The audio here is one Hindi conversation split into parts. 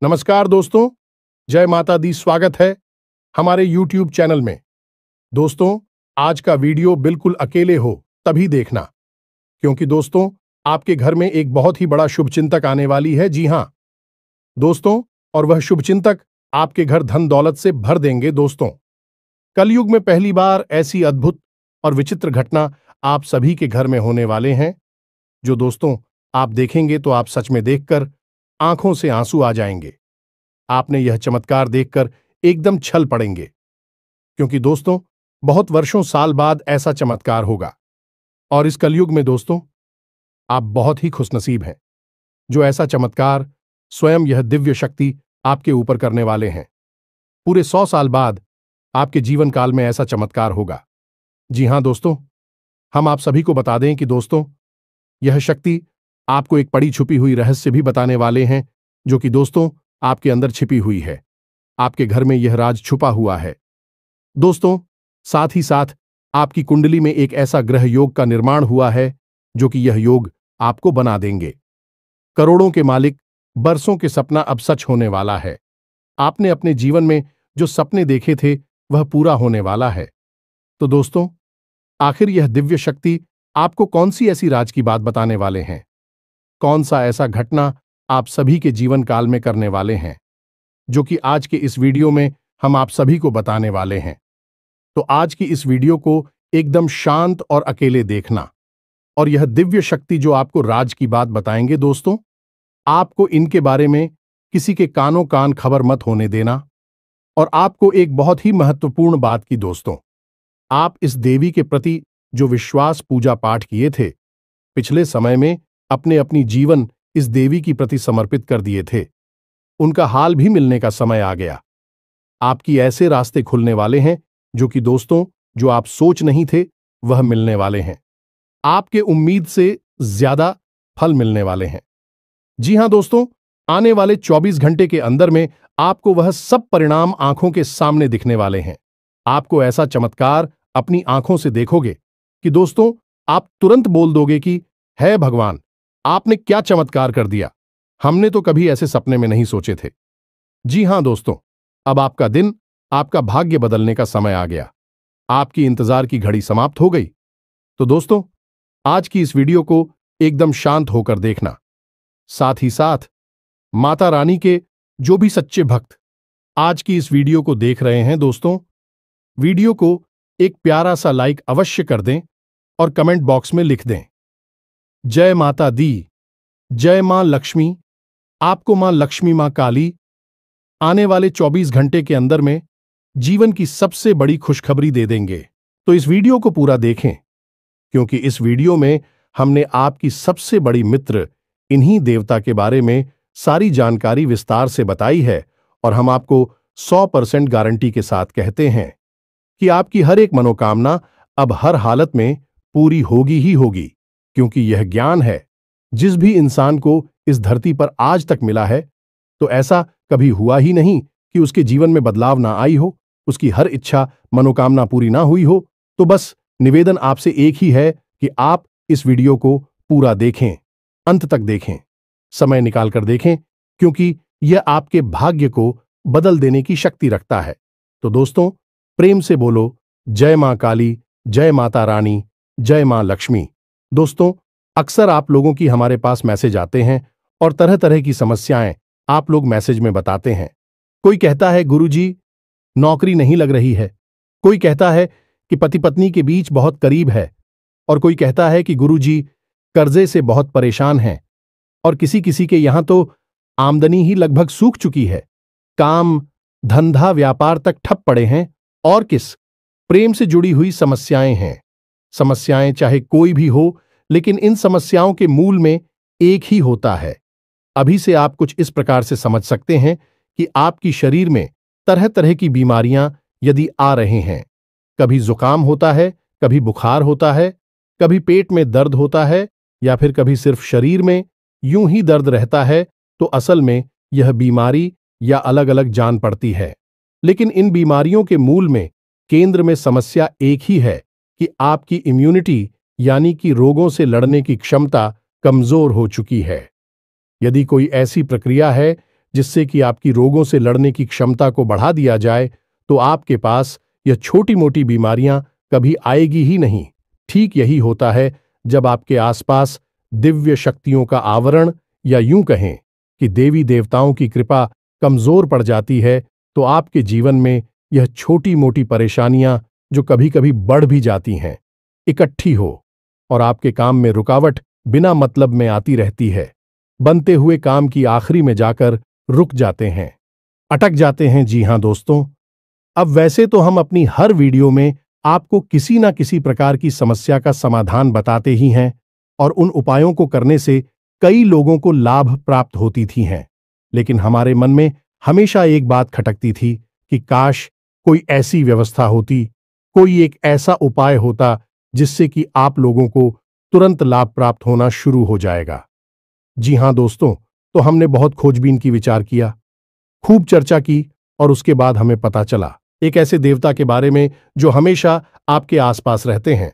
नमस्कार दोस्तों, जय माता दी। स्वागत है हमारे YouTube चैनल में। दोस्तों, आज का वीडियो बिल्कुल अकेले हो तभी देखना, क्योंकि दोस्तों आपके घर में एक बहुत ही बड़ा शुभचिंतक आने वाली है। जी हाँ दोस्तों, और वह शुभचिंतक आपके घर धन दौलत से भर देंगे। दोस्तों, कलयुग में पहली बार ऐसी अद्भुत और विचित्र घटना आप सभी के घर में होने वाले हैं, जो दोस्तों आप देखेंगे तो आप सच में देखकर आंखों से आंसू आ जाएंगे। आपने यह चमत्कार देखकर एकदम छल पड़ेंगे, क्योंकि दोस्तों बहुत वर्षों साल बाद ऐसा चमत्कार होगा। और इस कलयुग में दोस्तों आप बहुत ही खुशनसीब हैं, जो ऐसा चमत्कार स्वयं यह दिव्य शक्ति आपके ऊपर करने वाले हैं। पूरे 100 साल बाद आपके जीवन काल में ऐसा चमत्कार होगा। जी हां दोस्तों, हम आप सभी को बता दें कि दोस्तों यह शक्ति आपको एक पड़ी छुपी हुई रहस्य भी बताने वाले हैं, जो कि दोस्तों आपके अंदर छिपी हुई है। आपके घर में यह राज छुपा हुआ है। दोस्तों, साथ ही साथ आपकी कुंडली में एक ऐसा ग्रह योग का निर्माण हुआ है, जो कि यह योग आपको बना देंगे करोड़ों के मालिक। बरसों के सपना अब सच होने वाला है। आपने अपने जीवन में जो सपने देखे थे वह पूरा होने वाला है। तो दोस्तों, आखिर यह दिव्य शक्ति आपको कौन सी ऐसी राज की बात बताने वाले हैं? कौन सा ऐसा घटना आप सभी के जीवन काल में करने वाले हैं, जो कि आज के इस वीडियो में हम आप सभी को बताने वाले हैं। तो आज की इस वीडियो को एकदम शांत और अकेले देखना। और यह दिव्य शक्ति जो आपको राज की बात बताएंगे दोस्तों, आपको इनके बारे में किसी के कानों कान खबर मत होने देना। और आपको एक बहुत ही महत्वपूर्ण बात की दोस्तों, आप इस देवी के प्रति जो विश्वास पूजा पाठ किए थे, पिछले समय में अपने अपनी जीवन इस देवी की प्रति समर्पित कर दिए थे, उनका हाल भी मिलने का समय आ गया। आपकी ऐसे रास्ते खुलने वाले हैं जो कि दोस्तों जो आप सोच नहीं थे वह मिलने वाले हैं। आपके उम्मीद से ज्यादा फल मिलने वाले हैं। जी हां दोस्तों, आने वाले 24 घंटे के अंदर में आपको वह सब परिणाम आंखों के सामने दिखने वाले हैं। आपको ऐसा चमत्कार अपनी आंखों से देखोगे कि दोस्तों आप तुरंत बोल दोगे कि है भगवान, आपने क्या चमत्कार कर दिया। हमने तो कभी ऐसे सपने में नहीं सोचे थे। जी हां दोस्तों, अब आपका दिन, आपका भाग्य बदलने का समय आ गया। आपकी इंतजार की घड़ी समाप्त हो गई। तो दोस्तों आज की इस वीडियो को एकदम शांत होकर देखना। साथ ही साथ माता रानी के जो भी सच्चे भक्त आज की इस वीडियो को देख रहे हैं दोस्तों, वीडियो को एक प्यारा सा लाइक अवश्य कर दें और कमेंट बॉक्स में लिख दें, जय माता दी, जय मां लक्ष्मी। आपको मां लक्ष्मी, मां काली आने वाले 24 घंटे के अंदर में जीवन की सबसे बड़ी खुशखबरी दे देंगे। तो इस वीडियो को पूरा देखें, क्योंकि इस वीडियो में हमने आपकी सबसे बड़ी मित्र इन्हीं देवता के बारे में सारी जानकारी विस्तार से बताई है। और हम आपको 100% गारंटी के साथ कहते हैं कि आपकी हर एक मनोकामना अब हर हालत में पूरी होगी ही होगी, क्योंकि यह ज्ञान है जिस भी इंसान को इस धरती पर आज तक मिला है, तो ऐसा कभी हुआ ही नहीं कि उसके जीवन में बदलाव ना आई हो, उसकी हर इच्छा मनोकामना पूरी ना हुई हो। तो बस निवेदन आपसे एक ही है कि आप इस वीडियो को पूरा देखें, अंत तक देखें, समय निकालकर देखें, क्योंकि यह आपके भाग्य को बदल देने की शक्ति रखता है। तो दोस्तों प्रेम से बोलो, जय मां काली, जय माता रानी, जय मां लक्ष्मी। दोस्तों अक्सर आप लोगों की हमारे पास मैसेज आते हैं और तरह तरह की समस्याएं आप लोग मैसेज में बताते हैं। कोई कहता है गुरुजी नौकरी नहीं लग रही है, कोई कहता है कि पति पत्नी के बीच बहुत करीब है, और कोई कहता है कि गुरुजी कर्जे से बहुत परेशान हैं, और किसी किसी के यहां तो आमदनी ही लगभग सूख चुकी है, काम धंधा व्यापार तक ठप पड़े हैं, और किस प्रेम से जुड़ी हुई समस्याएं हैं। समस्याएं चाहे कोई भी हो, लेकिन इन समस्याओं के मूल में एक ही होता है। अभी से आप कुछ इस प्रकार से समझ सकते हैं कि आपकी शरीर में तरह तरह की बीमारियां यदि आ रहे हैं, कभी जुकाम होता है, कभी बुखार होता है, कभी पेट में दर्द होता है, या फिर कभी सिर्फ शरीर में यूं ही दर्द रहता है, तो असल में यह बीमारी या अलग अलग जान पड़ती है। लेकिन इन बीमारियों के मूल में केंद्र में समस्या एक ही है कि आपकी इम्यूनिटी यानी कि रोगों से लड़ने की क्षमता कमजोर हो चुकी है। यदि कोई ऐसी प्रक्रिया है जिससे कि आपकी रोगों से लड़ने की क्षमता को बढ़ा दिया जाए, तो आपके पास यह छोटी मोटी बीमारियां कभी आएगी ही नहीं। ठीक यही होता है जब आपके आसपास दिव्य शक्तियों का आवरण, या यूं कहें कि देवी देवताओं की कृपा कमजोर पड़ जाती है, तो आपके जीवन में यह छोटी मोटी परेशानियां, जो कभी कभी बढ़ भी जाती हैं, इकट्ठी हो और आपके काम में रुकावट बिना मतलब में आती रहती है। बनते हुए काम की आखिरी में जाकर रुक जाते हैं, अटक जाते हैं। जी हां दोस्तों, अब वैसे तो हम अपनी हर वीडियो में आपको किसी ना किसी प्रकार की समस्या का समाधान बताते ही हैं, और उन उपायों को करने से कई लोगों को लाभ प्राप्त होती थी हैं। लेकिन हमारे मन में हमेशा एक बात खटकती थी कि काश कोई ऐसी व्यवस्था होती, कोई एक ऐसा उपाय होता जिससे कि आप लोगों को तुरंत लाभ प्राप्त होना शुरू हो जाएगा। जी हां दोस्तों, तो हमने बहुत खोजबीन की विचार किया, खूब चर्चा की, और उसके बाद हमें पता चला एक ऐसे देवता के बारे में जो हमेशा आपके आसपास रहते हैं।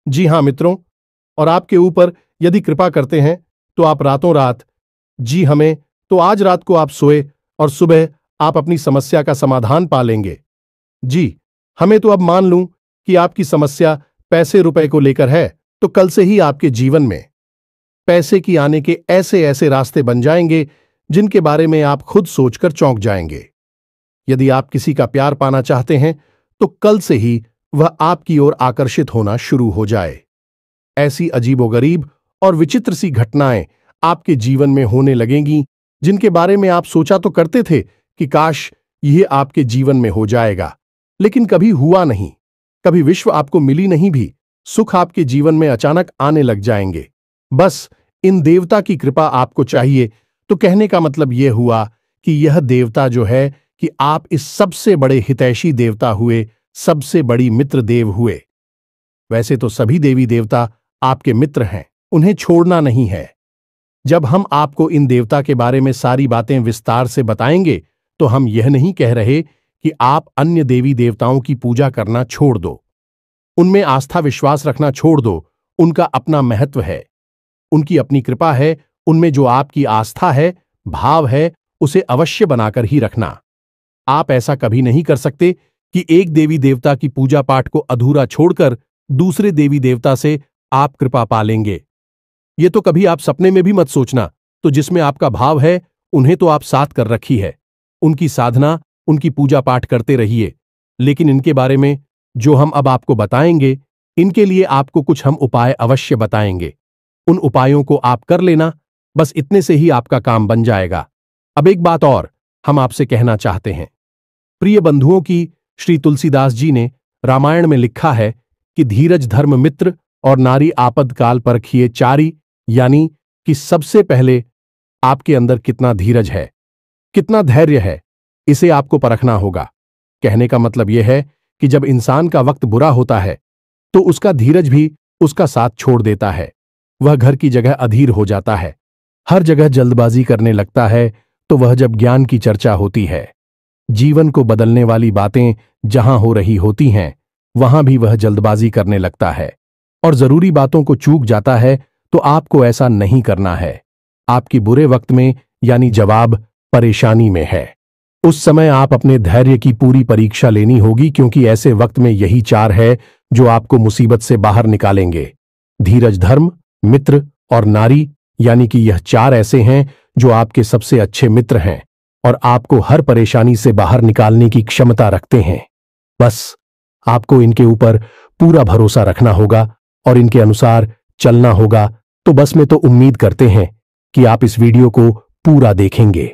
जी हां मित्रों, और आपके ऊपर यदि कृपा करते हैं तो आप रातों रात, जी हमें तो आज रात को आप सोए और सुबह आप अपनी समस्या का समाधान पा लेंगे। जी हमें तो अब मान लूं कि आपकी समस्या पैसे रुपए को लेकर है, तो कल से ही आपके जीवन में पैसे की आने के ऐसे ऐसे रास्ते बन जाएंगे जिनके बारे में आप खुद सोचकर चौंक जाएंगे। यदि आप किसी का प्यार पाना चाहते हैं तो कल से ही वह आपकी ओर आकर्षित होना शुरू हो जाए। ऐसी अजीबोगरीब और विचित्र सी घटनाएं आपके जीवन में होने लगेंगी जिनके बारे में आप सोचा तो करते थे कि काश यह आपके जीवन में हो जाएगा, लेकिन कभी हुआ नहीं। कभी विश्व आपको मिली नहीं भी, सुख आपके जीवन में अचानक आने लग जाएंगे। बस इन देवता की कृपा आपको चाहिए। तो कहने का मतलब यह हुआ कि यह देवता जो है कि आप इस सबसे बड़े हितैषी देवता हुए, सबसे बड़ी मित्र देव हुए। वैसे तो सभी देवी देवता आपके मित्र हैं, उन्हें छोड़ना नहीं है। जब हम आपको इन देवता के बारे में सारी बातें विस्तार से बताएंगे, तो हम यह नहीं कह रहे कि आप अन्य देवी देवताओं की पूजा करना छोड़ दो, उनमें आस्था विश्वास रखना छोड़ दो। उनका अपना महत्व है, उनकी अपनी कृपा है। उनमें जो आपकी आस्था है, भाव है, उसे अवश्य बनाकर ही रखना। आप ऐसा कभी नहीं कर सकते कि एक देवी देवता की पूजा पाठ को अधूरा छोड़कर दूसरे देवी देवता से आप कृपा पा लेंगे। ये तो कभी आप सपने में भी मत सोचना। तो जिसमें आपका भाव है, उन्हें तो आप साथ कर रखी है, उनकी साधना, उनकी पूजा पाठ करते रहिए। लेकिन इनके बारे में जो हम अब आपको बताएंगे, इनके लिए आपको कुछ हम उपाय अवश्य बताएंगे। उन उपायों को आप कर लेना, बस इतने से ही आपका काम बन जाएगा। अब एक बात और हम आपसे कहना चाहते हैं। प्रिय बंधुओं की श्री तुलसीदास जी ने रामायण में लिखा है कि धीरज धर्म मित्र और नारी आपद काल परखिए चारी, यानी कि सबसे पहले आपके अंदर कितना धीरज है, कितना धैर्य है, इसे आपको परखना होगा। कहने का मतलब यह है कि जब इंसान का वक्त बुरा होता है तो उसका धीरज भी उसका साथ छोड़ देता है। वह घर की जगह अधीर हो जाता है, हर जगह जल्दबाजी करने लगता है। तो वह जब ज्ञान की चर्चा होती है, जीवन को बदलने वाली बातें जहां हो रही होती हैं, वहां भी वह जल्दबाजी करने लगता है और जरूरी बातों को चूक जाता है। तो आपको ऐसा नहीं करना है। आपकी बुरे वक्त में, यानी जवाब परेशानी में है, उस समय आप अपने धैर्य की पूरी परीक्षा लेनी होगी, क्योंकि ऐसे वक्त में यही चार है जो आपको मुसीबत से बाहर निकालेंगे। धीरज धर्म मित्र और नारी, यानी कि यह चार ऐसे हैं जो आपके सबसे अच्छे मित्र हैं और आपको हर परेशानी से बाहर निकालने की क्षमता रखते हैं। बस आपको इनके ऊपर पूरा भरोसा रखना होगा और इनके अनुसार चलना होगा। तो बस मैं तो उम्मीद करते हैं कि आप इस वीडियो को पूरा देखेंगे,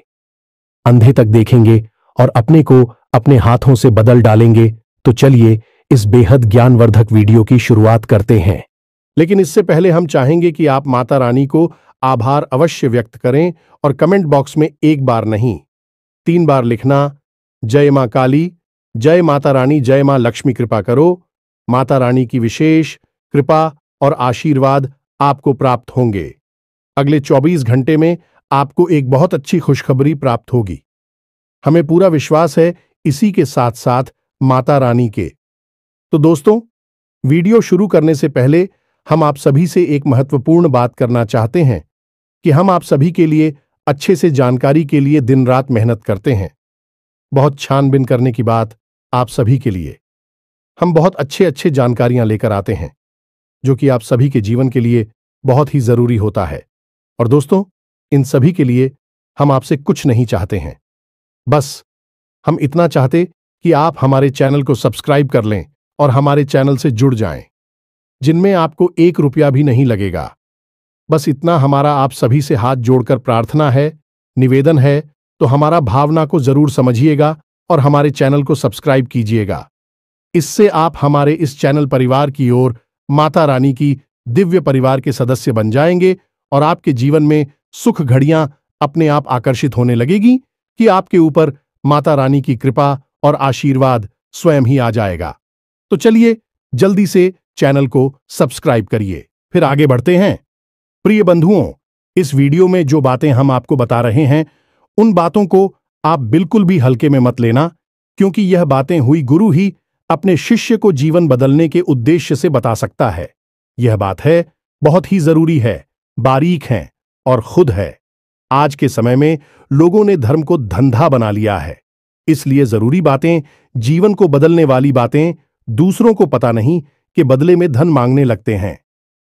अंधे तक देखेंगे और अपने को अपने हाथों से बदल डालेंगे। तो चलिए इस बेहद ज्ञानवर्धक वीडियो की शुरुआत करते हैं। लेकिन इससे पहले हम चाहेंगे कि आप माता रानी को आभार अवश्य व्यक्त करें और कमेंट बॉक्स में एक बार नहीं 3 बार लिखना, जय मां काली, जय माता रानी, जय मां लक्ष्मी कृपा करो। माता रानी की विशेष कृपा और आशीर्वाद आपको प्राप्त होंगे। अगले 24 घंटे में आपको एक बहुत अच्छी खुशखबरी प्राप्त होगी। हमें पूरा विश्वास है इसी के साथ साथ माता रानी के। तो दोस्तों, वीडियो शुरू करने से पहले हम आप सभी से एक महत्वपूर्ण बात करना चाहते हैं कि हम आप सभी के लिए अच्छे से जानकारी के लिए दिन रात मेहनत करते हैं। बहुत छानबीन करने की बात आप सभी के लिए। हम बहुत अच्छे अच्छे जानकारियां लेकर आते हैं जो कि आप सभी के जीवन के लिए बहुत ही जरूरी होता है। और दोस्तों, इन सभी के लिए हम आपसे कुछ नहीं चाहते हैं, बस हम इतना चाहते कि आप हमारे चैनल को सब्सक्राइब कर लें और हमारे चैनल से जुड़ जाएं, जिनमें आपको 1 रुपया भी नहीं लगेगा। बस इतना हमारा आप सभी से हाथ जोड़कर प्रार्थना है, निवेदन है, तो हमारा भावना को जरूर समझिएगा और हमारे चैनल को सब्सक्राइब कीजिएगा। इससे आप हमारे इस चैनल परिवार की ओर माता रानी की दिव्य परिवार के सदस्य बन जाएंगे और आपके जीवन में सुख घड़ियां अपने आप आकर्षित होने लगेगी कि आपके ऊपर माता रानी की कृपा और आशीर्वाद स्वयं ही आ जाएगा। तो चलिए जल्दी से चैनल को सब्सक्राइब करिए। फिर आगे बढ़ते हैं। प्रिय बंधुओं, इस वीडियो में जो बातें हम आपको बता रहे हैं उन बातों को आप बिल्कुल भी हल्के में मत लेना, क्योंकि यह बातें हुई गुरु ही अपने शिष्य को जीवन बदलने के उद्देश्य से बता सकता है। यह बात है, बहुत ही जरूरी है, बारीक है और खुद है। आज के समय में लोगों ने धर्म को धंधा बना लिया है, इसलिए जरूरी बातें, जीवन को बदलने वाली बातें दूसरों को पता नहीं कि बदले में धन मांगने लगते हैं।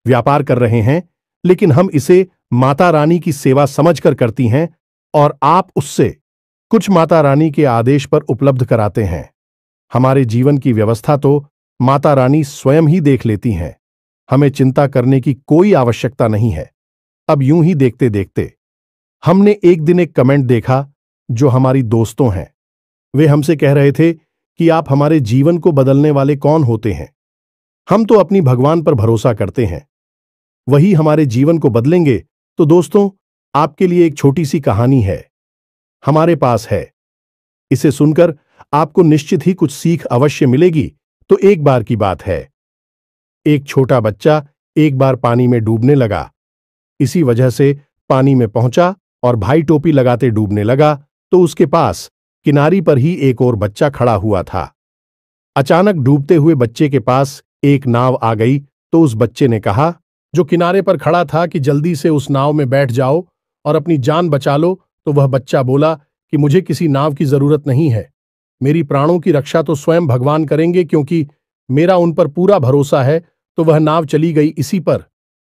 व्यापार कर रहे हैं, लेकिन हम इसे माता रानी की सेवा समझकर करती हैं और आप उससे कुछ माता रानी के आदेश पर उपलब्ध कराते हैं। हमारे जीवन की व्यवस्था तो माता रानी स्वयं ही देख लेती हैं, हमें चिंता करने की कोई आवश्यकता नहीं है। अब यूं ही देखते देखते हमने एक दिन एक कमेंट देखा जो हमारी दोस्तों हैं। वे हमसे कह रहे थे कि आप हमारे जीवन को बदलने वाले कौन होते हैं? हम तो अपनी भगवान पर भरोसा करते हैं, वही हमारे जीवन को बदलेंगे। तो दोस्तों, आपके लिए एक छोटी सी कहानी है, हमारे पास है। इसे सुनकर आपको निश्चित ही कुछ सीख अवश्य मिलेगी। तो एक बार की बात है, एक छोटा बच्चा एक बार पानी में डूबने लगा। इसी वजह से पानी में पहुंचा और भाई टोपी लगाते डूबने लगा, तो उसके पास किनारी पर ही एक और बच्चा खड़ा हुआ था। अचानक डूबते हुए बच्चे के पास एक नाव आ गई, तो उस बच्चे ने कहा, जो किनारे पर खड़ा था, कि जल्दी से उस नाव में बैठ जाओ और अपनी जान बचा लो। तो वह बच्चा बोला कि मुझे किसी नाव की जरूरत नहीं है, मेरी प्राणों की रक्षा तो स्वयं भगवान करेंगे, क्योंकि मेरा उन पर पूरा भरोसा है। तो वह नाव चली गई इसी पर।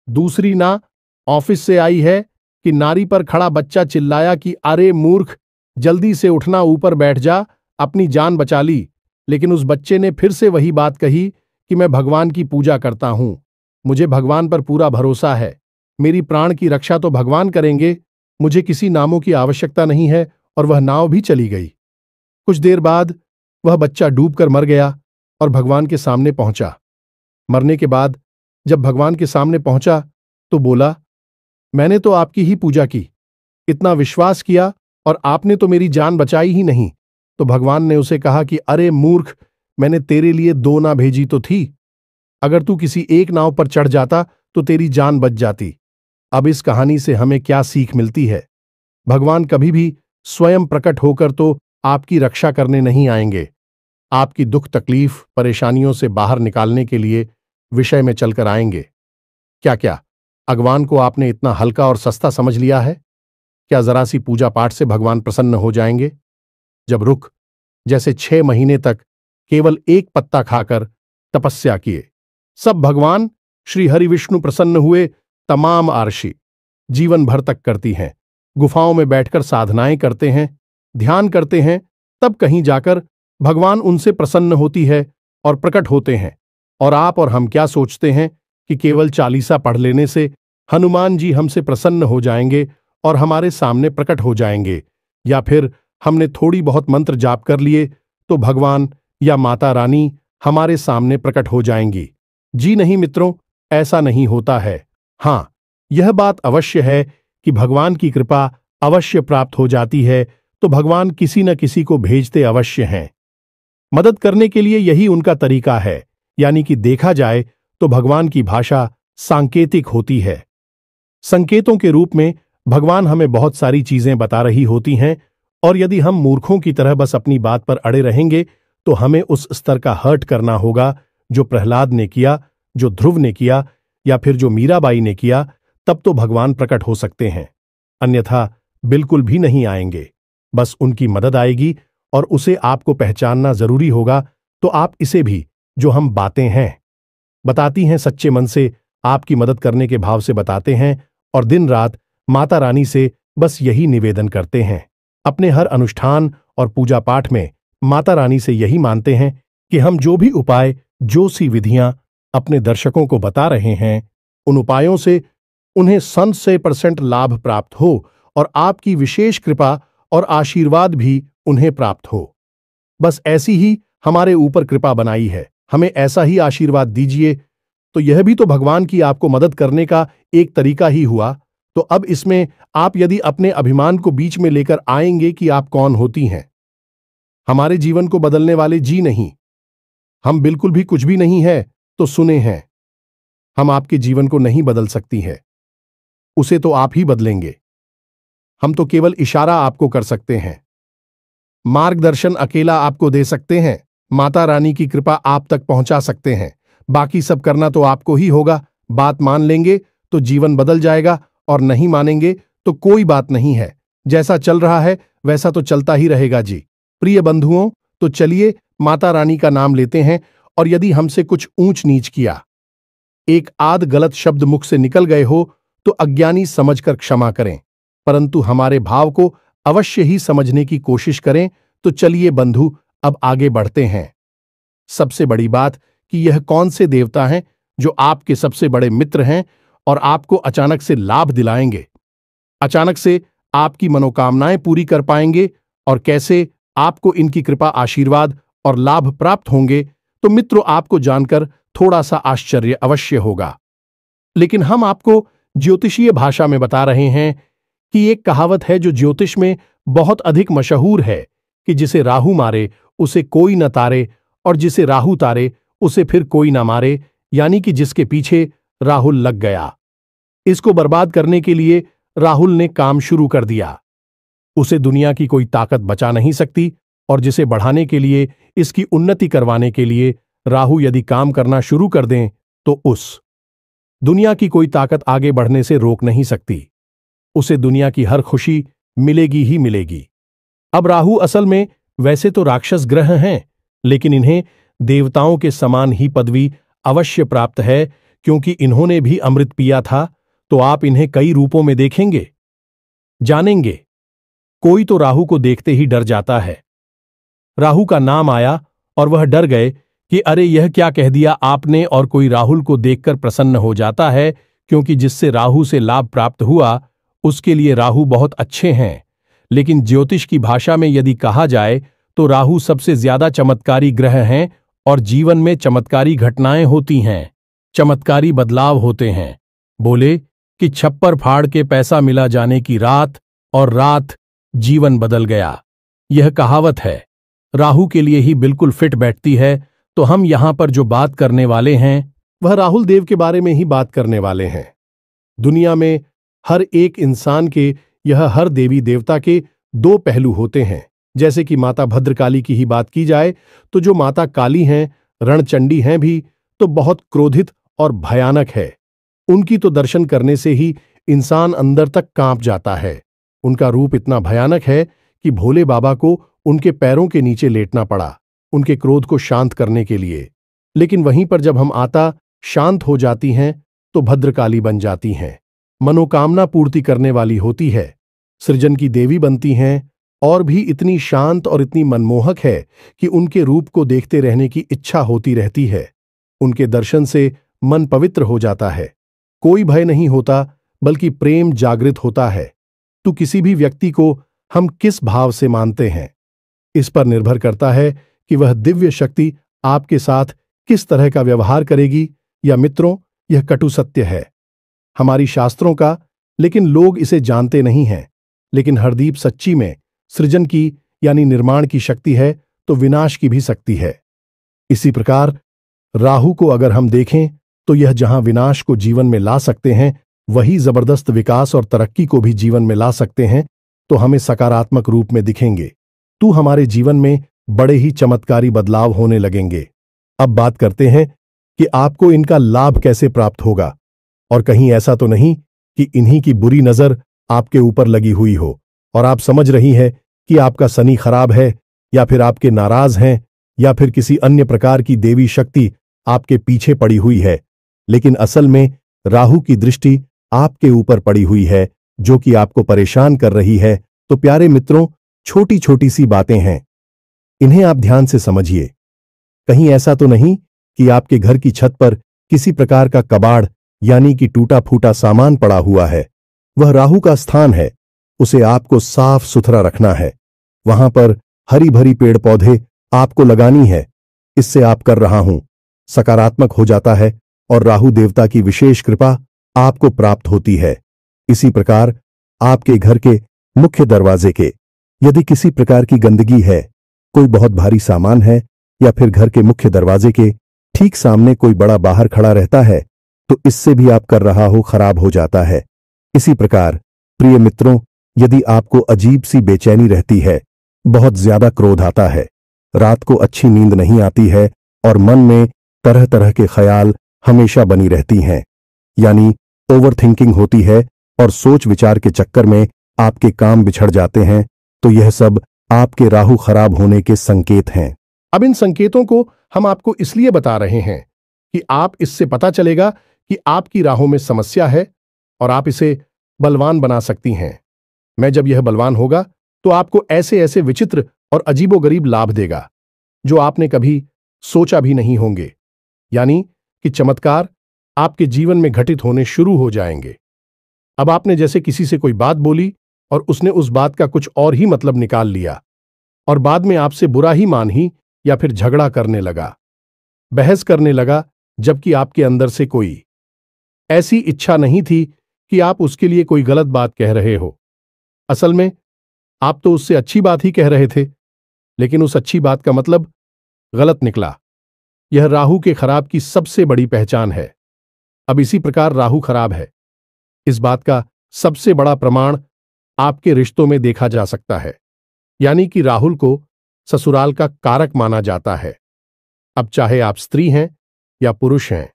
दूसरी ना ऑफिस से आई है कि नारी पर खड़ा बच्चा चिल्लाया कि अरे मूर्ख, जल्दी से उठना, ऊपर बैठ जा, अपनी जान बचा ली। लेकिन उस बच्चे ने फिर से वही बात कही कि मैं भगवान की पूजा करता हूं, मुझे भगवान पर पूरा भरोसा है, मेरी प्राण की रक्षा तो भगवान करेंगे, मुझे किसी नामों की आवश्यकता नहीं है। और वह नाव भी चली गई। कुछ देर बाद वह बच्चा डूबकर मर गया और भगवान के सामने पहुंचा। मरने के बाद जब भगवान के सामने पहुंचा तो बोला, मैंने तो आपकी ही पूजा की, इतना विश्वास किया, और आपने तो मेरी जान बचाई ही नहीं। तो भगवान ने उसे कहा कि अरे मूर्ख, मैंने तेरे लिए 2 नाव भेजी तो थी, अगर तू किसी एक नाव पर चढ़ जाता तो तेरी जान बच जाती। अब इस कहानी से हमें क्या सीख मिलती है? भगवान कभी भी स्वयं प्रकट होकर तो आपकी रक्षा करने नहीं आएंगे, आपकी दुख तकलीफ परेशानियों से बाहर निकालने के लिए विषय में चलकर आएंगे। क्या भगवान को आपने इतना हल्का और सस्ता समझ लिया है? क्या जरा सी पूजा पाठ से भगवान प्रसन्न हो जाएंगे? जब रुख जैसे 6 महीने तक केवल एक पत्ता खाकर तपस्या किए, सब भगवान श्री हरि विष्णु प्रसन्न हुए। तमाम आरशी जीवन भर तक करती हैं, गुफाओं में बैठकर साधनाएं करते हैं, ध्यान करते हैं, तब कहीं जाकर भगवान उनसे प्रसन्न होती है और प्रकट होते हैं। और आप और हम क्या सोचते हैं कि केवल चालीसा पढ़ लेने से हनुमान जी हमसे प्रसन्न हो जाएंगे और हमारे सामने प्रकट हो जाएंगे, या फिर हमने थोड़ी बहुत मंत्र जाप कर लिए तो भगवान या माता रानी हमारे सामने प्रकट हो जाएंगी? जी नहीं मित्रों, ऐसा नहीं होता है। हाँ, यह बात अवश्य है कि भगवान की कृपा अवश्य प्राप्त हो जाती है, तो भगवान किसी न किसी को भेजते अवश्य हैं। मदद करने के लिए यही उनका तरीका है, यानी कि देखा जाए तो भगवान की भाषा सांकेतिक होती है। संकेतों के रूप में भगवान हमें बहुत सारी चीजें बता रही होती हैं, और यदि हम मूर्खों की तरह बस अपनी बात पर अड़े रहेंगे तो हमें उस स्तर का हर्ट करना होगा जो प्रहलाद ने किया, जो ध्रुव ने किया, या फिर जो मीराबाई ने किया। तब तो भगवान प्रकट हो सकते हैं, अन्यथा बिल्कुल भी नहीं आएंगे। बस उनकी मदद आएगी और उसे आपको पहचानना जरूरी होगा। तो आप इसे भी, जो हम बातें हैं बताती हैं, सच्चे मन से आपकी मदद करने के भाव से बताते हैं और दिन रात माता रानी से बस यही निवेदन करते हैं। अपने हर अनुष्ठान और पूजा पाठ में माता रानी से यही मानते हैं कि हम जो भी उपाय, जो सी विधियां अपने दर्शकों को बता रहे हैं, उन उपायों से उन्हें 100% लाभ प्राप्त हो और आपकी विशेष कृपा और आशीर्वाद भी उन्हें प्राप्त हो। बस ऐसी ही हमारे ऊपर कृपा बनाई है, हमें ऐसा ही आशीर्वाद दीजिए। तो यह भी तो भगवान की आपको मदद करने का एक तरीका ही हुआ। तो अब इसमें आप यदि अपने अभिमान को बीच में लेकर आएंगे कि आप कौन होती हैं, हमारे जीवन को बदलने वाले जी नहीं, हम बिल्कुल भी कुछ भी नहीं है, तो सुने हैं, हम आपके जीवन को नहीं बदल सकती है, उसे तो आप ही बदलेंगे। हम तो केवल इशारा आपको कर सकते हैं, मार्गदर्शन अकेला आपको दे सकते हैं, माता रानी की कृपा आप तक पहुंचा सकते हैं। बाकी सब करना तो आपको ही होगा। बात मान लेंगे तो जीवन बदल जाएगा और नहीं मानेंगे तो कोई बात नहीं है। जैसा चल रहा है वैसा तो चलता ही रहेगा जी। प्रिय बंधुओं, तो चलिए माता रानी का नाम लेते हैं और यदि हमसे कुछ ऊंच नीच किया, एक आध गलत शब्द मुख से निकल गए हो तो अज्ञानी समझकर क्षमा करें, परंतु हमारे भाव को अवश्य ही समझने की कोशिश करें। तो चलिए बंधु, अब आगे बढ़ते हैं। सबसे बड़ी बात कि यह कौन से देवता हैं जो आपके सबसे बड़े मित्र हैं और आपको अचानक से लाभ दिलाएंगे, अचानक से आपकी मनोकामनाएं पूरी कर पाएंगे, और कैसे आपको इनकी कृपा, आशीर्वाद और लाभ प्राप्त होंगे। तो मित्रों, आपको जानकर थोड़ा सा आश्चर्य अवश्य होगा, लेकिन हम आपको ज्योतिषीय भाषा में बता रहे हैं कि एक कहावत है जो ज्योतिष में बहुत अधिक मशहूर है कि जिसे राहु मारे उसे कोई न तारे, और जिसे राहु तारे उसे फिर कोई न मारे, यानी कि जिसके पीछे राहुल लग गया, इसको बर्बाद करने के लिए राहुल ने काम शुरू कर दिया, उसे दुनिया की कोई ताकत बचा नहीं सकती। और जिसे बढ़ाने के लिए, इसकी उन्नति करवाने के लिए राहु यदि काम करना शुरू कर दें तो उस दुनिया की कोई ताकत आगे बढ़ने से रोक नहीं सकती, उसे दुनिया की हर खुशी मिलेगी ही मिलेगी। अब राहु असल में वैसे तो राक्षस ग्रह हैं, लेकिन इन्हें देवताओं के समान ही पदवी अवश्य प्राप्त है, क्योंकि इन्होंने भी अमृत पिया था। तो आप इन्हें कई रूपों में देखेंगे, जानेंगे। कोई तो राहु को देखते ही डर जाता है। राहु का नाम आया और वह डर गए कि अरे यह क्या कह दिया आपने, और कोई राहुल को देखकर प्रसन्न हो जाता है, क्योंकि जिससे राहु से लाभ प्राप्त हुआ उसके लिए राहु बहुत अच्छे हैं। लेकिन ज्योतिष की भाषा में यदि कहा जाए तो राहु सबसे ज्यादा चमत्कारी ग्रह हैं और जीवन में चमत्कारी घटनाएं होती हैं, चमत्कारी बदलाव होते हैं। बोले कि छप्पर फाड़ के पैसा मिला जाने की रात, और रात जीवन बदल गया। यह कहावत है, राहु के लिए ही बिल्कुल फिट बैठती है। तो हम यहां पर जो बात करने वाले हैं वह राहुल देव के बारे में ही बात करने वाले हैं। दुनिया में हर एक इंसान के, यह हर देवी देवता के दो पहलू होते हैं। जैसे कि माता भद्रकाली की ही बात की जाए तो जो माता काली हैं, रणचंडी हैं भी, तो बहुत क्रोधित और भयानक है। उनकी तो दर्शन करने से ही इंसान अंदर तक कांप जाता है। उनका रूप इतना भयानक है कि भोले बाबा को उनके पैरों के नीचे लेटना पड़ा उनके क्रोध को शांत करने के लिए। लेकिन वहीं पर जब हम आता शांत हो जाती हैं तो भद्रकाली बन जाती हैं, मनोकामना पूर्ति करने वाली होती है, सृजन की देवी बनती हैं, और भी इतनी शांत और इतनी मनमोहक है कि उनके रूप को देखते रहने की इच्छा होती रहती है। उनके दर्शन से मन पवित्र हो जाता है, कोई भय नहीं होता, बल्कि प्रेम जागृत होता है। तो किसी भी व्यक्ति को हम किस भाव से मानते हैं, इस पर निर्भर करता है कि वह दिव्य शक्ति आपके साथ किस तरह का व्यवहार करेगी। या मित्रों, यह कटु सत्य है हमारी शास्त्रों का, लेकिन लोग इसे जानते नहीं हैं। लेकिन हरदीप सच्ची में सृजन की यानी निर्माण की शक्ति है तो विनाश की भी शक्ति है। इसी प्रकार राहु को अगर हम देखें तो यह जहां विनाश को जीवन में ला सकते हैं, वही जबरदस्त विकास और तरक्की को भी जीवन में ला सकते हैं। तो हमें सकारात्मक रूप में दिखेंगे, तो हमारे जीवन में बड़े ही चमत्कारी बदलाव होने लगेंगे। अब बात करते हैं कि आपको इनका लाभ कैसे प्राप्त होगा, और कहीं ऐसा तो नहीं कि इन्हीं की बुरी नजर आपके ऊपर लगी हुई हो। और आप समझ रही हैं कि आपका शनि खराब है, या फिर आपके नाराज हैं, या फिर किसी अन्य प्रकार की देवी शक्ति आपके पीछे पड़ी हुई है। लेकिन असल में राहु की दृष्टि आपके ऊपर पड़ी हुई है, जो कि आपको परेशान कर रही है। तो प्यारे मित्रों, छोटी छोटी सी बातें हैं, इन्हें आप ध्यान से समझिए। कहीं ऐसा तो नहीं कि आपके घर की छत पर किसी प्रकार का कबाड़ यानी कि टूटा फूटा सामान पड़ा हुआ है। वह राहु का स्थान है, उसे आपको साफ सुथरा रखना है। वहां पर हरी भरी पेड़ पौधे आपको लगानी है। इससे आप कर रहा हूं सकारात्मक हो जाता है और राहु देवता की विशेष कृपा आपको प्राप्त होती है। इसी प्रकार आपके घर के मुख्य दरवाजे के यदि किसी प्रकार की गंदगी है, कोई बहुत भारी सामान है, या फिर घर के मुख्य दरवाजे के ठीक सामने कोई बड़ा बाहर खड़ा रहता है, तो इससे भी आप कर रहा हो खराब हो जाता है। इसी प्रकार प्रिय मित्रों, यदि आपको अजीब सी बेचैनी रहती है, बहुत ज्यादा क्रोध आता है, रात को अच्छी नींद नहीं आती है और मन में तरह तरह के ख्याल हमेशा बनी रहती हैं, यानी ओवर थिंकिंग होती है और सोच विचार के चक्कर में आपके काम बिछड़ जाते हैं, तो यह सब आपके राहु खराब होने के संकेत हैं। अब इन संकेतों को हम आपको इसलिए बता रहे हैं कि आप इससे पता चलेगा कि आपकी राहों में समस्या है और आप इसे बलवान बना सकती हैं। मैं जब यह बलवान होगा तो आपको ऐसे ऐसे विचित्र और अजीबोगरीब लाभ देगा जो आपने कभी सोचा भी नहीं होंगे, यानी कि चमत्कार आपके जीवन में घटित होने शुरू हो जाएंगे। अब आपने जैसे किसी से कोई बात बोली और उसने उस बात का कुछ और ही मतलब निकाल लिया और बाद में आपसे बुरा ही मान ही या फिर झगड़ा करने लगा, बहस करने लगा, जबकि आपके अंदर से कोई ऐसी इच्छा नहीं थी कि आप उसके लिए कोई गलत बात कह रहे हो। असल में आप तो उससे अच्छी बात ही कह रहे थे, लेकिन उस अच्छी बात का मतलब गलत निकला। यह राहु के खराब की सबसे बड़ी पहचान है। अब इसी प्रकार राहु खराब है, इस बात का सबसे बड़ा प्रमाण आपके रिश्तों में देखा जा सकता है, यानी कि राहुल को ससुराल का कारक माना जाता है। अब चाहे आप स्त्री हैं या पुरुष हैं,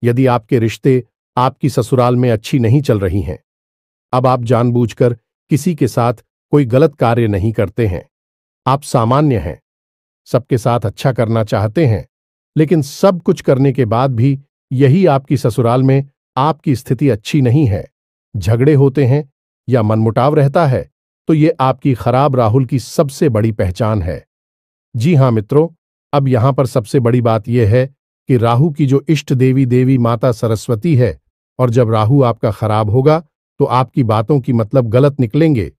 यदि आपके रिश्ते आपकी ससुराल में अच्छी नहीं चल रही हैं, अब आप जानबूझकर किसी के साथ कोई गलत कार्य नहीं करते हैं। आप सामान्य हैं, सबके साथ अच्छा करना चाहते हैं, लेकिन सब कुछ करने के बाद भी यही आपकी ससुराल में आपकी स्थिति अच्छी नहीं है, झगड़े होते हैं या मनमुटाव रहता है, तो ये आपकी खराब राहुल की सबसे बड़ी पहचान है। जी हां मित्रों, अब यहां पर सबसे बड़ी बात यह है कि राहु की जो इष्ट देवी देवी माता सरस्वती है, और जब राहु आपका खराब होगा तो आपकी बातों की मतलब गलत निकलेंगे।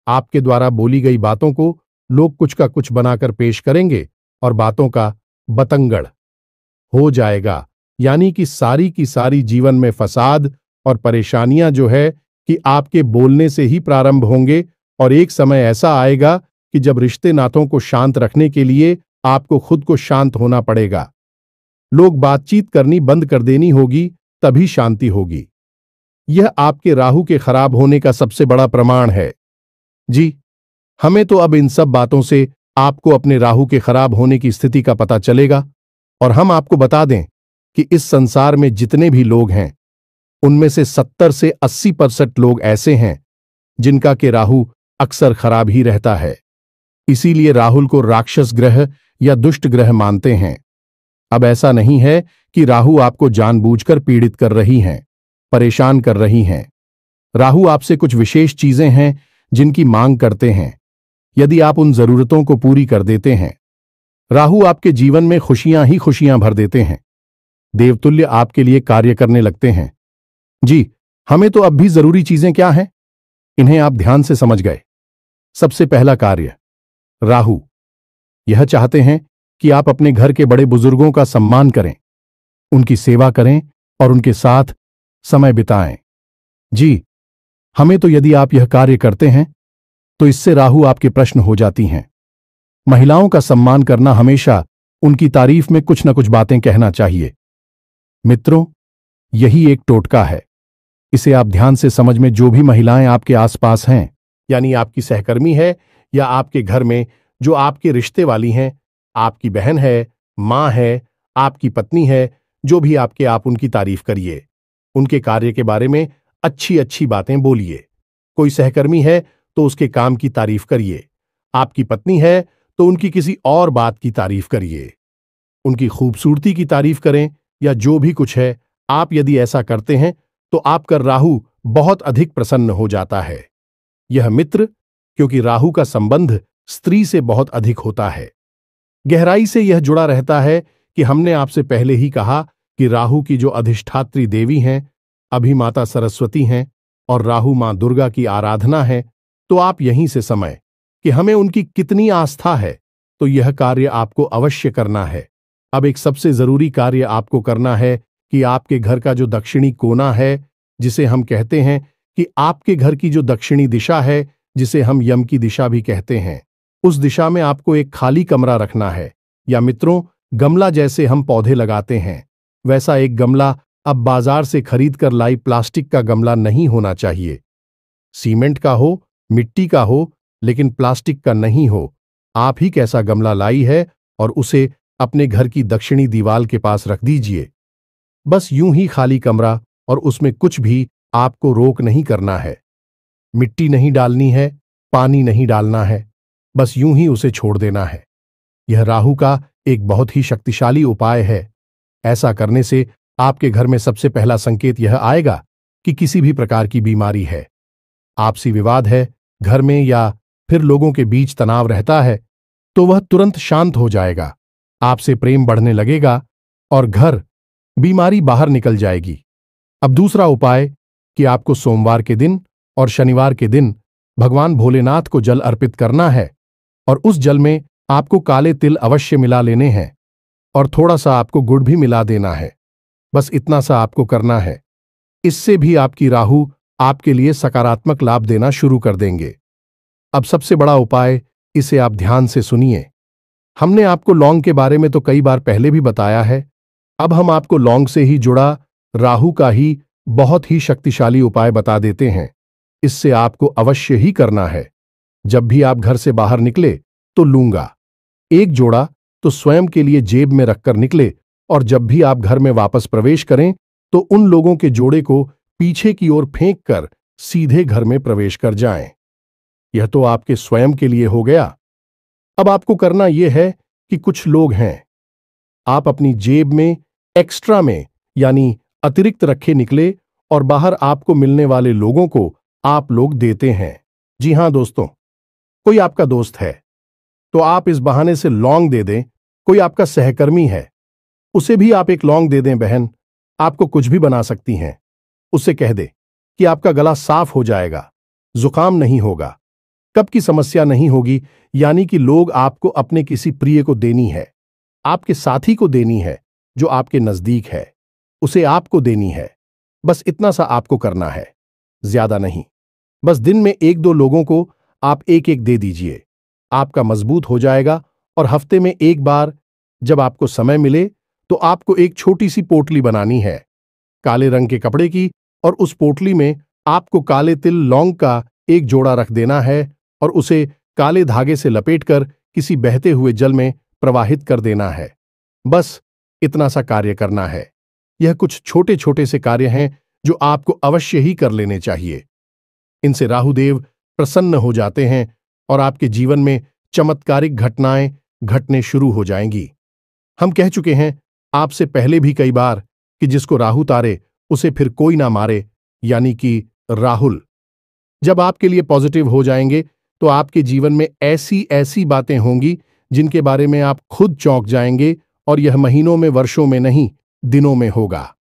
आपके द्वारा बोली गई बातों को लोग कुछ का कुछ बनाकर पेश करेंगे और बातों का बतंगड़ हो जाएगा, यानी कि सारी की सारी जीवन में फसाद और परेशानियां जो है कि आपके बोलने से ही प्रारंभ होंगे, और एक समय ऐसा आएगा कि जब रिश्ते नातों को शांत रखने के लिए आपको खुद को शांत होना पड़ेगा। लोग बातचीत करनी बंद कर देनी होगी, तभी शांति होगी। यह आपके राहु के खराब होने का सबसे बड़ा प्रमाण है। जी, हमें तो अब इन सब बातों से आपको अपने राहु के खराब होने की स्थिति का पता चलेगा, और हम आपको बता दें कि इस संसार में जितने भी लोग हैं, उनमें से 70 से 80% लोग ऐसे हैं जिनका के राहु अक्सर खराब ही रहता है। इसीलिए राहुल को राक्षस ग्रह या दुष्ट ग्रह मानते हैं। अब ऐसा नहीं है कि राहु आपको जानबूझकर पीड़ित कर रही हैं, परेशान कर रही हैं। राहु आपसे कुछ विशेष चीजें हैं जिनकी मांग करते हैं। यदि आप उन जरूरतों को पूरी कर देते हैं, राहु आपके जीवन में खुशियां ही खुशियां भर देते हैं, देवतुल्य आपके लिए कार्य करने लगते हैं। जी, हमें तो अब भी जरूरी चीजें क्या हैं, इन्हें आप ध्यान से समझ गए। सबसे पहला कार्य, राहु यह चाहते हैं कि आप अपने घर के बड़े बुजुर्गों का सम्मान करें, उनकी सेवा करें और उनके साथ समय बिताएं। जी, हमें तो यदि आप यह कार्य करते हैं तो इससे राहु आपके प्रश्न हो जाती हैं। महिलाओं का सम्मान करना, हमेशा उनकी तारीफ में कुछ न कुछ बातें कहना चाहिए। मित्रों, यही एक टोटका है, इसे आप ध्यान से समझ में। जो भी महिलाएं आपके आसपास हैं, यानी आपकी सहकर्मी है या आपके घर में जो आपके रिश्ते वाली हैं, आपकी बहन है, मां है, आपकी पत्नी है, जो भी आपके, आप उनकी तारीफ करिए, उनके कार्य के बारे में अच्छी अच्छी बातें बोलिए। कोई सहकर्मी है तो उसके काम की तारीफ करिए। आपकी पत्नी है तो उनकी किसी और बात की तारीफ करिए। उनकी खूबसूरती की तारीफ करें या जो भी कुछ है, आप यदि ऐसा करते हैं तो आपका राहु बहुत अधिक प्रसन्न हो जाता है। यह मित्र, क्योंकि राहु का संबंध स्त्री से बहुत अधिक होता है, गहराई से यह जुड़ा रहता है कि हमने आपसे पहले ही कहा कि राहु की जो अधिष्ठात्री देवी हैं, अभी माता सरस्वती हैं और राहु मां दुर्गा की आराधना है। तो आप यहीं से समय कि हमें उनकी कितनी आस्था है, तो यह कार्य आपको अवश्य करना है। अब एक सबसे जरूरी कार्य आपको करना है कि आपके घर का जो दक्षिणी कोना है, जिसे हम कहते हैं कि आपके घर की जो दक्षिणी दिशा है, जिसे हम यम की दिशा भी कहते हैं, उस दिशा में आपको एक खाली कमरा रखना है। या मित्रों, गमला जैसे हम पौधे लगाते हैं, वैसा एक गमला अब बाजार से खरीद कर लाई प्लास्टिक का गमला नहीं होना चाहिए। सीमेंट का हो, मिट्टी का हो, लेकिन प्लास्टिक का नहीं हो। आप ही कैसा गमला लाई है और उसे अपने घर की दक्षिणी दीवार के पास रख दीजिए। बस यूं ही खाली कमरा, और उसमें कुछ भी आपको रोक नहीं करना है। मिट्टी नहीं डालनी है, पानी नहीं डालना है, बस यूं ही उसे छोड़ देना है। यह राहु का एक बहुत ही शक्तिशाली उपाय है। ऐसा करने से आपके घर में सबसे पहला संकेत यह आएगा कि किसी भी प्रकार की बीमारी है, आपसी विवाद है घर में, या फिर लोगों के बीच तनाव रहता है, तो वह तुरंत शांत हो जाएगा। आपसे प्रेम बढ़ने लगेगा और घर बीमारी बाहर निकल जाएगी। अब दूसरा उपाय कि आपको सोमवार के दिन और शनिवार के दिन भगवान भोलेनाथ को जल अर्पित करना है, और उस जल में आपको काले तिल अवश्य मिला लेने हैं और थोड़ा सा आपको गुड़ भी मिला देना है। बस इतना सा आपको करना है। इससे भी आपकी राहु आपके लिए सकारात्मक लाभ देना शुरू कर देंगे। अब सबसे बड़ा उपाय, इसे आप ध्यान से सुनिए। हमने आपको लौंग के बारे में तो कई बार पहले भी बताया है। अब हम आपको लौंग से ही जुड़ा राहु का ही बहुत ही शक्तिशाली उपाय बता देते हैं। इससे आपको अवश्य ही करना है। जब भी आप घर से बाहर निकले तो लूंगा एक जोड़ा तो स्वयं के लिए जेब में रखकर निकले, और जब भी आप घर में वापस प्रवेश करें तो उन लोगों के जोड़े को पीछे की ओर फेंक कर सीधे घर में प्रवेश कर जाएं। यह तो आपके स्वयं के लिए हो गया। अब आपको करना यह है कि कुछ लोग हैं, आप अपनी जेब में एक्स्ट्रा में यानी अतिरिक्त रखे निकले और बाहर आपको मिलने वाले लोगों को आप लोग देते हैं। जी हां दोस्तों, कोई आपका दोस्त है तो आप इस बहाने से लौंग दे दें। कोई आपका सहकर्मी है, उसे भी आप एक लौंग दे दें। बहन आपको कुछ भी बना सकती हैं। उससे कह दे कि आपका गला साफ हो जाएगा, जुकाम नहीं होगा, कब की समस्या नहीं होगी। यानी कि लोग आपको अपने किसी प्रिय को देनी है, आपके साथी को देनी है जो आपके नजदीक है, उसे आपको देनी है। बस इतना सा आपको करना है, ज्यादा नहीं। बस दिन में एक दो लोगों को आप एक एक दे दीजिए। आपका मजबूत हो जाएगा। और हफ्ते में एक बार जब आपको समय मिले तो आपको एक छोटी सी पोटली बनानी है काले रंग के कपड़े की, और उस पोटली में आपको काले तिल लौंग का एक जोड़ा रख देना है और उसे काले धागे से लपेटकर किसी बहते हुए जल में प्रवाहित कर देना है। बस इतना सा कार्य करना है। यह कुछ छोटे छोटे से कार्य हैं जो आपको अवश्य ही कर लेने चाहिए। इनसे राहुदेव प्रसन्न हो जाते हैं और आपके जीवन में चमत्कारिक घटनाएं घटने शुरू हो जाएंगी। हम कह चुके हैं आपसे पहले भी कई बार कि जिसको राहु तारे उसे फिर कोई ना मारे, यानी कि राहुल जब आपके लिए पॉजिटिव हो जाएंगे तो आपके जीवन में ऐसी ऐसी बातें होंगी जिनके बारे में आप खुद चौंक जाएंगे, और यह महीनों में, वर्षों में नहीं, दिनों में होगा।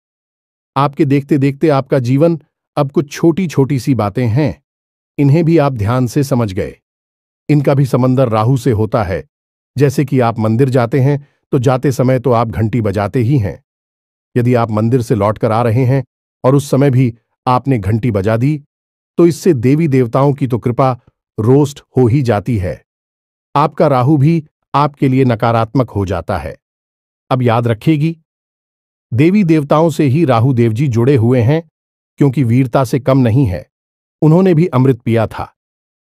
आपके देखते देखते आपका जीवन अब कुछ छोटी छोटी सी बातें हैं, इन्हें भी आप ध्यान से समझ गए। इनका भी समंदर राहु से होता है। जैसे कि आप मंदिर जाते हैं तो जाते समय तो आप घंटी बजाते ही हैं। यदि आप मंदिर से लौटकर आ रहे हैं और उस समय भी आपने घंटी बजा दी तो इससे देवी देवताओं की तो कृपा रोस्ट हो ही जाती है। आपका राहु भी आपके लिए नकारात्मक हो जाता है। अब याद रखेगी, देवी देवताओं से ही राहु देव जी जुड़े हुए हैं, क्योंकि वीरता से कम नहीं है, उन्होंने भी अमृत पिया था।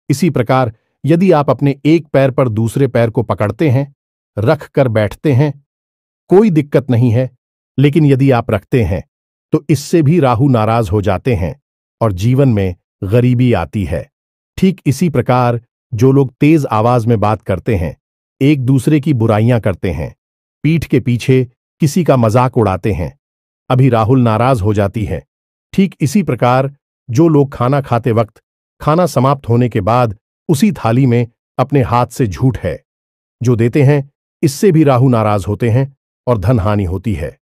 इसी प्रकार यदि आप अपने एक पैर पर दूसरे पैर को पकड़ते हैं, रख कर बैठते हैं, कोई दिक्कत नहीं है, लेकिन यदि आप रखते हैं तो इससे भी राहु नाराज हो जाते हैं और जीवन में गरीबी आती है। ठीक इसी प्रकार जो लोग तेज आवाज में बात करते हैं, एक दूसरे की बुराइयां करते हैं, पीठ के पीछे किसी का मजाक उड़ाते हैं, अभी राहुल नाराज हो जाती है। ठीक इसी प्रकार जो लोग खाना खाते वक्त खाना समाप्त होने के बाद उसी थाली में अपने हाथ से झूठ है जो देते हैं, इससे भी राहु नाराज होते हैं और धन हानि होती है।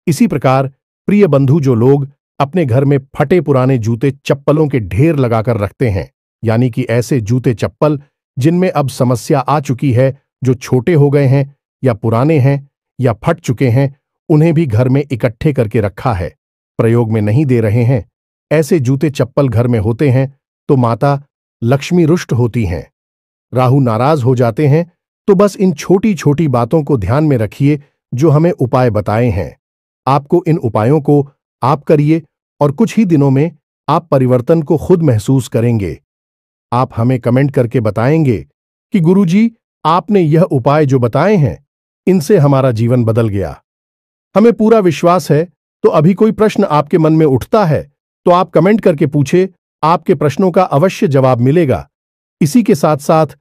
इसी प्रकार प्रिय बंधु जो लोग अपने घर में फटे पुराने जूते चप्पलों के ढेर लगाकर रखते हैं, यानी कि ऐसे जूते चप्पल जिनमें अब समस्या आ चुकी है, जो छोटे हो गए हैं या पुराने हैं या फट चुके हैं, उन्हें भी घर में इकट्ठे करके रखा है, प्रयोग में नहीं दे रहे हैं, ऐसे जूते चप्पल घर में होते हैं तो माता लक्ष्मी रुष्ट होती हैं, राहु नाराज हो जाते हैं। तो बस इन छोटी छोटी बातों को ध्यान में रखिए जो हमें उपाय बताए हैं। आपको इन उपायों को आप करिए और कुछ ही दिनों में आप परिवर्तन को खुद महसूस करेंगे। आप हमें कमेंट करके बताएंगे कि गुरुजी, आपने यह उपाय जो बताए हैं, इनसे हमारा जीवन बदल गया। हमें पूरा विश्वास है। तो अभी कोई प्रश्न आपके मन में उठता है तो आप कमेंट करके पूछे, आपके प्रश्नों का अवश्य जवाब मिलेगा। इसी के साथ साथ